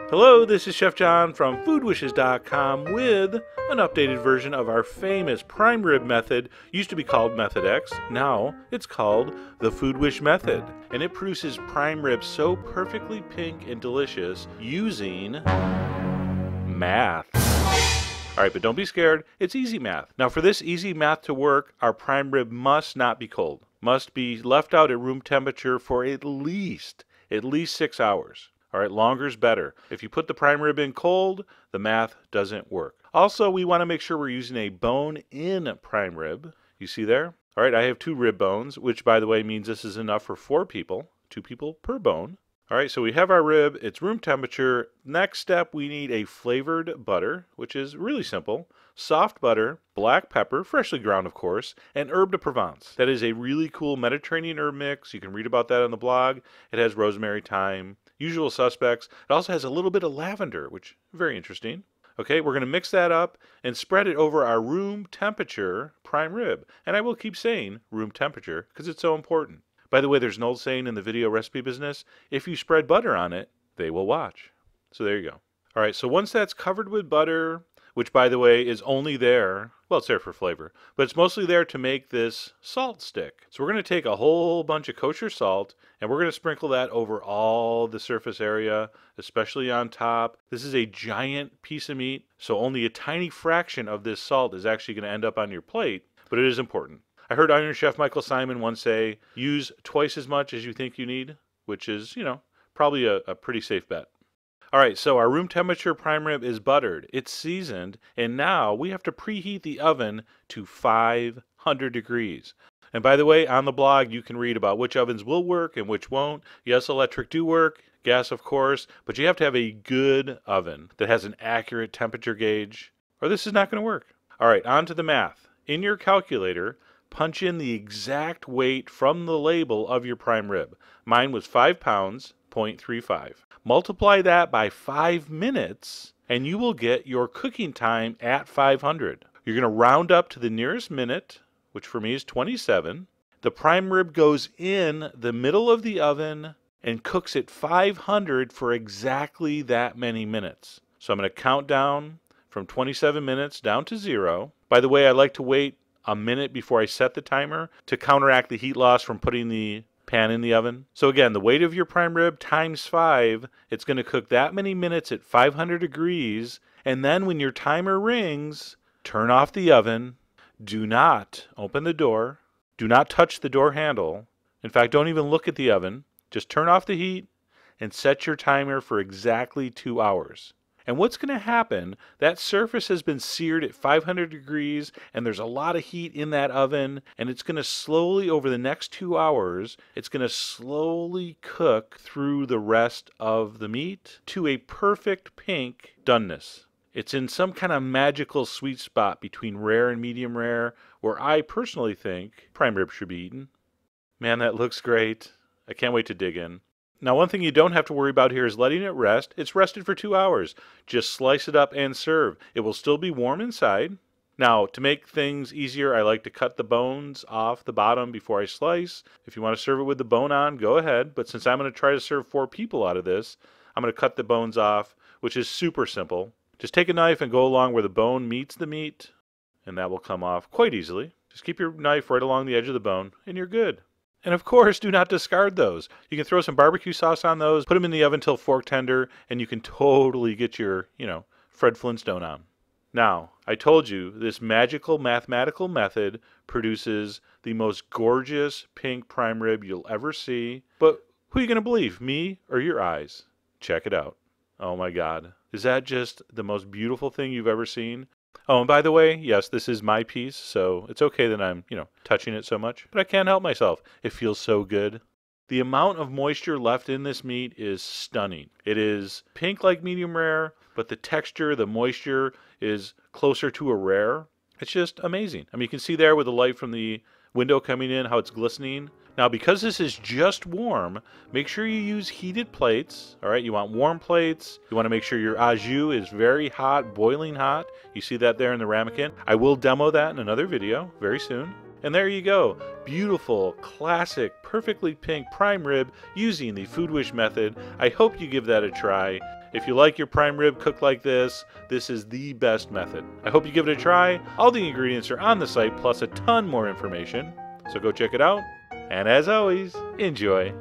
Hello, this is Chef John from Foodwishes.com with an updated version of our famous prime rib method. Used to be called Method X, now it's called the Foodwish method. And it produces prime rib so perfectly pink and delicious using math. Alright, but don't be scared, it's easy math. Now for this easy math to work, our prime rib must not be cold. Must be left out at room temperature for at least 6 hours. Alright, longer is better. If you put the prime rib in cold, the math doesn't work. Also, we want to make sure we're using a bone-in prime rib. You see there? Alright, I have 2 rib bones, which by the way means this is enough for 4 people. 2 people per bone. Alright, so we have our rib, it's room temperature. Next step, we need a flavored butter, which is really simple. Soft butter, black pepper, freshly ground of course, and herb de Provence. That is a really cool Mediterranean herb mix. You can read about that on the blog. It has rosemary, thyme, usual suspects. It also has a little bit of lavender, which is very interesting. Okay, we're going to mix that up and spread it over our room temperature prime rib. And I will keep saying room temperature because it's so important. By the way, there's an old saying in the video recipe business, if you spread butter on it, they will watch. So there you go. All right, so once that's covered with butter, which by the way is only there, well, it's there for flavor, but it's mostly there to make this salt stick. So we're going to take a whole bunch of kosher salt and we're going to sprinkle that over all the surface area, especially on top. This is a giant piece of meat, so only a tiny fraction of this salt is actually going to end up on your plate, but it is important. I heard Iron Chef Michael Simon once say, use twice as much as you think you need, which is, probably a pretty safe bet. All right, so our room temperature prime rib is buttered, it's seasoned, and now we have to preheat the oven to 500 degrees. And by the way, on the blog, you can read about which ovens will work and which won't. Yes, electric do work, gas of course, but you have to have a good oven that has an accurate temperature gauge, or this is not going to work. All right, on to the math. In your calculator, punch in the exact weight from the label of your prime rib. Mine was 5 pounds, 0.35. Multiply that by 5 minutes, and you will get your cooking time at 500. You're going to round up to the nearest minute, which for me is 27. The prime rib goes in the middle of the oven and cooks at 500 for exactly that many minutes. So I'm going to count down from 27 minutes down to 0. By the way, I like to wait a minute before I set the timer to counteract the heat loss from putting the pan in the oven. So again, the weight of your prime rib times 5, it's going to cook that many minutes at 500 degrees, and then when your timer rings, turn off the oven. Do not open the door. Do not touch the door handle. In fact, don't even look at the oven. Just turn off the heat and set your timer for exactly 2 hours. And what's going to happen, that surface has been seared at 500 degrees and there's a lot of heat in that oven, and it's going to slowly, over the next 2 hours, it's going to slowly cook through the rest of the meat to a perfect pink doneness. It's in some kind of magical sweet spot between rare and medium rare, where I personally think prime rib should be eaten. Man, that looks great. I can't wait to dig in. Now, one thing you don't have to worry about here is letting it rest. It's rested for 2 hours. Just slice it up and serve. It will still be warm inside. Now, to make things easier, I like to cut the bones off the bottom before I slice. If you want to serve it with the bone on, go ahead. But since I'm going to try to serve 4 people out of this, I'm going to cut the bones off, which is super simple. Just take a knife and go along where the bone meets the meat, and that will come off quite easily. Just keep your knife right along the edge of the bone, and you're good. And of course, do not discard those. You can throw some barbecue sauce on those, put them in the oven till fork tender, and you can totally get your, Fred Flintstone on. Now, I told you this magical mathematical method produces the most gorgeous pink prime rib you'll ever see. But who are you going to believe, me or your eyes? Check it out. Oh my God. Is that just the most beautiful thing you've ever seen? Oh, and by the way, yes, this is my piece, so it's okay that I'm, touching it so much, but I can't help myself. It feels so good. The amount of moisture left in this meat is stunning. It is pink like medium rare, but the texture, the moisture is closer to a rare. It's just amazing. I mean, you can see there with the light from the window coming in how it's glistening. Now, because this is just warm, make sure you use heated plates. All right, you want warm plates. You want to make sure your au jus is very hot, boiling hot. You see that there in the ramekin. I will demo that in another video very soon. And there you go, beautiful, classic, perfectly pink prime rib using the Food Wish method. I hope you give that a try. If you like your prime rib cooked like this is the best method. I hope you give it a try. All the ingredients are on the site, plus a ton more information. So go check it out. And as always, enjoy.